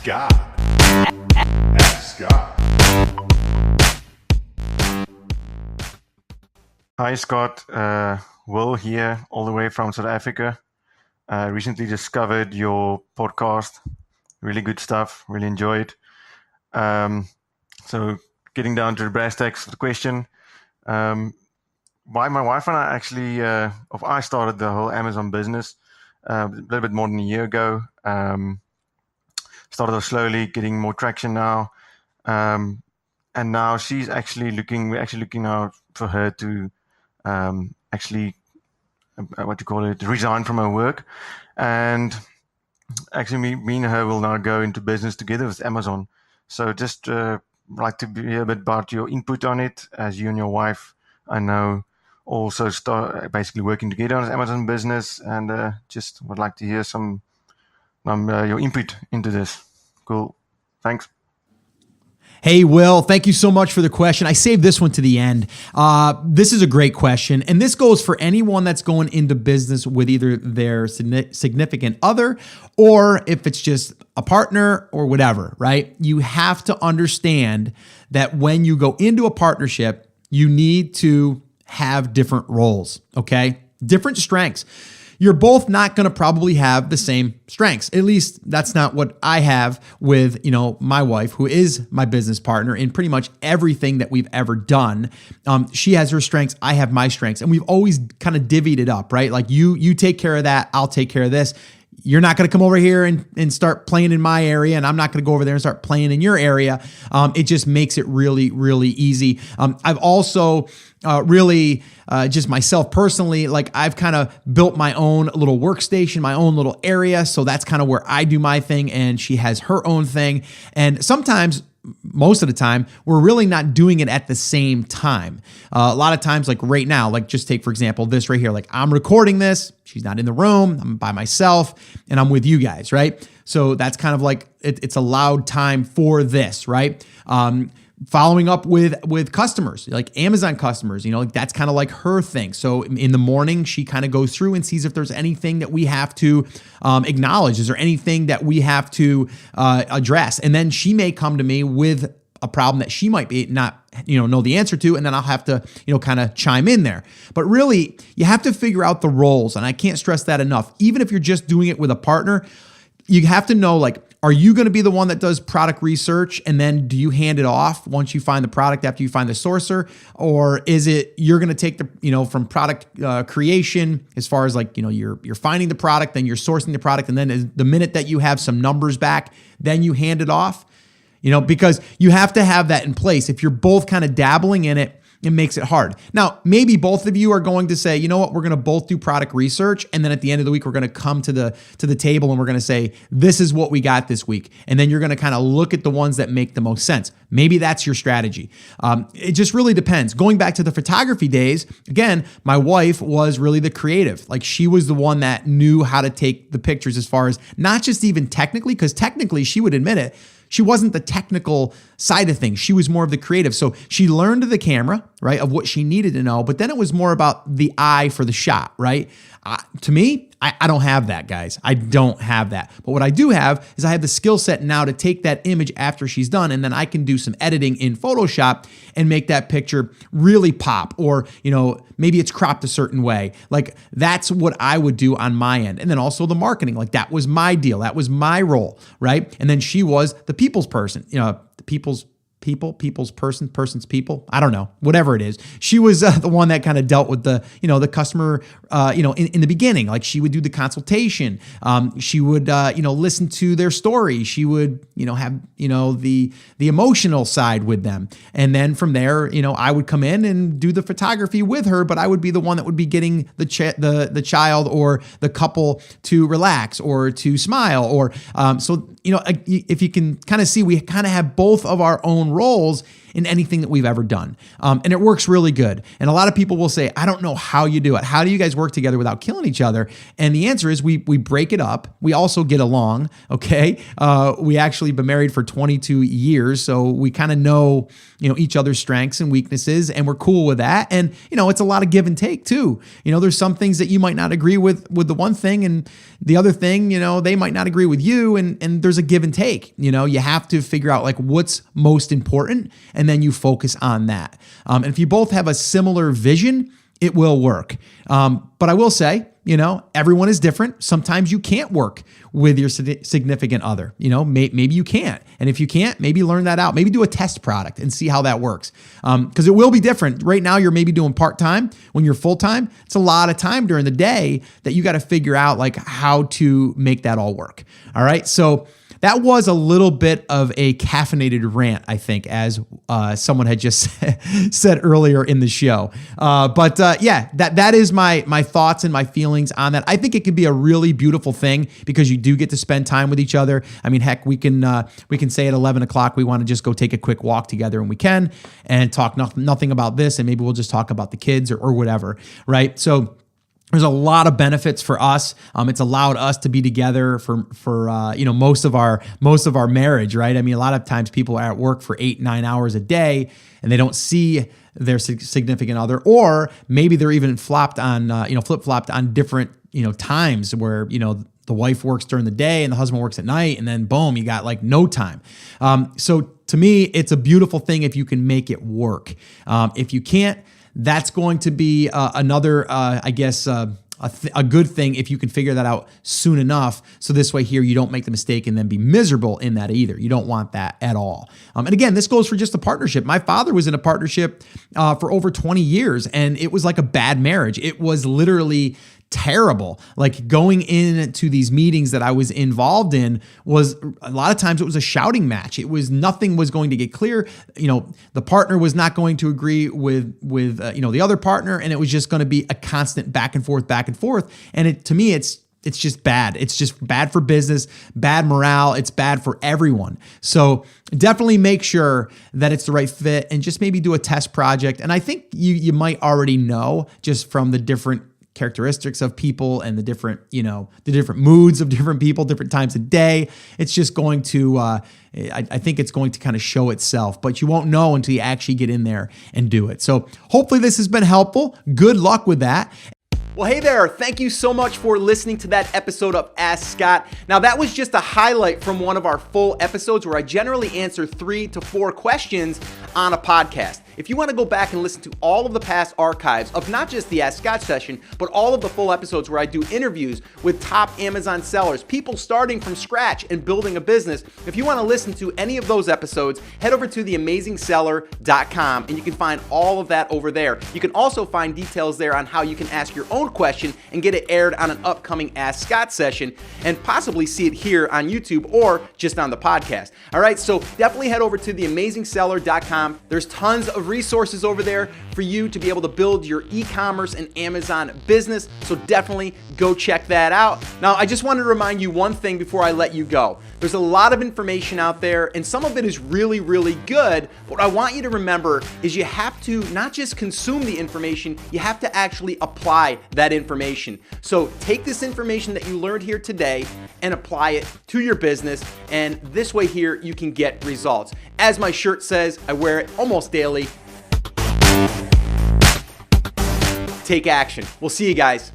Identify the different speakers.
Speaker 1: God. Ask God.
Speaker 2: Hi, Scott. Will here, all the way from South Africa. Recently discovered your podcast. Really good stuff. Really enjoyed. So, getting down to the brass tacks of the question. Why my wife and I actually, I started the whole Amazon business a little bit more than a year ago. Started off slowly, getting more traction now. And now we're actually looking now for her to resign from her work. And actually, me and her will now go into business together with Amazon. So just like to hear a bit about your input on it, as you and your wife, I know, also start basically working together on this Amazon business, and just would like to hear some your input into this. Cool. Thanks.
Speaker 3: Hey, Will, thank you so much for the question. I saved this one to the end. This is a great question, and this goes for anyone that's going into business with either their significant other or if it's just a partner or whatever, right? You have to understand that when you go into a partnership, you need to have different roles, okay? Different strengths. You're both not going to probably have the same strengths. At least that's not what I have with, my wife, who is my business partner in pretty much everything that we've ever done. She has her strengths, I have my strengths, and we've always kind of divvied it up, right? Like you take care of that, I'll take care of this. You're not going to come over here and start playing in my area, and I'm not going to go over there and start playing in your area. It just makes it really, really easy. I've also just myself personally, like I've kind of built my own little workstation, my own little area. So that's kind of where I do my thing, and she has her own thing. And sometimes, most of the time, we're really not doing it at the same time. A lot of times, like right now, like just take, for example, this right here, like I'm recording this, she's not in the room, I'm by myself, and I'm with you guys, right? So that's kind of like, it's a loud time for this, right? Following up with customers, like Amazon customers, like that's kind of like her thing. So in the morning, she kind of goes through and sees if there's anything that we have to acknowledge. Is there anything that we have to address? And then she may come to me with a problem that she might be not, know the answer to, and then I'll have to, kind of chime in there. But really, you have to figure out the roles, and I can't stress that enough. Even if you're just doing it with a partner, you have to know, like, are you going to be the one that does product research, and then do you hand it off once you find the product after you find the sourcer? Or is it you're going to take the, from product creation, as far as like, you're finding the product, then you're sourcing the product, and then the minute that you have some numbers back, then you hand it off? Because you have to have that in place. If you're both kind of dabbling in it, it makes it hard. Now, maybe both of you are going to say, you know what, we're going to both do product research, and then at the end of the week, we're going to come to the table and we're going to say, this is what we got this week. And then you're going to kind of look at the ones that make the most sense. Maybe that's your strategy. It just really depends. Going back to the photography days, again, my wife was really the creative. Like she was the one that knew how to take the pictures, as far as not just even technically, because technically she would admit it, she wasn't the technical side of things. She was more of the creative. So she learned the camera, right, of what she needed to know, but then it was more about the eye for the shot, right? To me, I don't have that, guys. I don't have that. But what I do have is I have the skill set now to take that image after she's done, and then I can do some editing in Photoshop and make that picture really pop, or, maybe it's cropped a certain way. Like that's what I would do on my end. And then also the marketing, like that was my deal. That was my role, right? And then she was the people's person, the people's person, person's people. I don't know, whatever it is. She was the one that kind of dealt with the, the customer, in the beginning. Like she would do the consultation. She would, listen to their story. She would, have, the emotional side with them. And then from there, I would come in and do the photography with her, but I would be the one that would be getting the child or the couple to relax or to smile, or so. If you can kind of see, we kind of have both of our own roles in anything that we've ever done. And it works really good. And a lot of people will say, I don't know how you do it. How do you guys work together without killing each other? And the answer is we break it up. We also get along, okay? We actually been married for 22 years, so we kind of know, each other's strengths and weaknesses, and we're cool with that. And, it's a lot of give and take too. There's some things that you might not agree with the one thing, and the other thing, they might not agree with you, and there's a give and take. You have to figure out like what's most important, and then you focus on that. And if you both have a similar vision, it will work. But I will say, everyone is different. Sometimes you can't work with your significant other. Maybe you can't. And if you can't, maybe learn that out. Maybe do a test product and see how that works. Because it will be different. Right now, you're maybe doing part-time. When you're full-time, it's a lot of time during the day that you got to figure out like how to make that all work. All right. So that was a little bit of a caffeinated rant, I think, as someone had just said earlier in the show. But that is my thoughts and my feelings on that. I think it could be a really beautiful thing because you do get to spend time with each other. I mean, heck, we can say at 11 o'clock we want to just go take a quick walk together, and we can, and talk nothing about this, and maybe we'll just talk about the kids or whatever, right? So there's a lot of benefits for us. It's allowed us to be together for most of our marriage, right? I mean, a lot of times people are at work for 8-9 hours a day and they don't see their significant other, or maybe they're even flip-flopped on different times where the wife works during the day and the husband works at night, and then boom, you got like no time. So to me, it's a beautiful thing if you can make it work. If you can't, that's going to be another, a good thing if you can figure that out soon enough. So this way here, you don't make the mistake and then be miserable in that either. You don't want that at all. And again, this goes for just a partnership. My father was in a partnership for over 20 years, and it was like a bad marriage. It was literally terrible. Like going into these meetings that I was involved in was a lot of times it was a shouting match. Nothing was going to get clear. The partner was not going to agree with the other partner, and it was just going to be a constant back and forth. And to me, it's just bad. It's just bad for business, bad morale. It's bad for everyone. So definitely make sure that it's the right fit, and just maybe do a test project. And I think you might already know just from the different characteristics of people and the different moods of different people, different times of day. It's just going to, I think it's going to kind of show itself, but you won't know until you actually get in there and do it. So hopefully this has been helpful. Good luck with that. Well, hey there. Thank you so much for listening to that episode of Ask Scott. Now, that was just a highlight from one of our full episodes where I generally answer 3 to 4 questions on a podcast. If you want to go back and listen to all of the past archives of not just the Ask Scott session, but all of the full episodes where I do interviews with top Amazon sellers, people starting from scratch and building a business, if you want to listen to any of those episodes, head over to theamazingseller.com and you can find all of that over there. You can also find details there on how you can ask your own question and get it aired on an upcoming Ask Scott session, and possibly see it here on YouTube or just on the podcast. All right, so definitely head over to theamazingseller.com. There's tons of resources over there for you to be able to build your e-commerce and Amazon business, so definitely go check that out. Now, I just wanted to remind you one thing before I let you go. There's a lot of information out there, and some of it is really, really good. What I want you to remember is you have to not just consume the information, you have to actually apply that information. So take this information that you learned here today and apply it to your business, and this way here you can get results. As my shirt says, I wear it almost daily. Take action. We'll see you guys.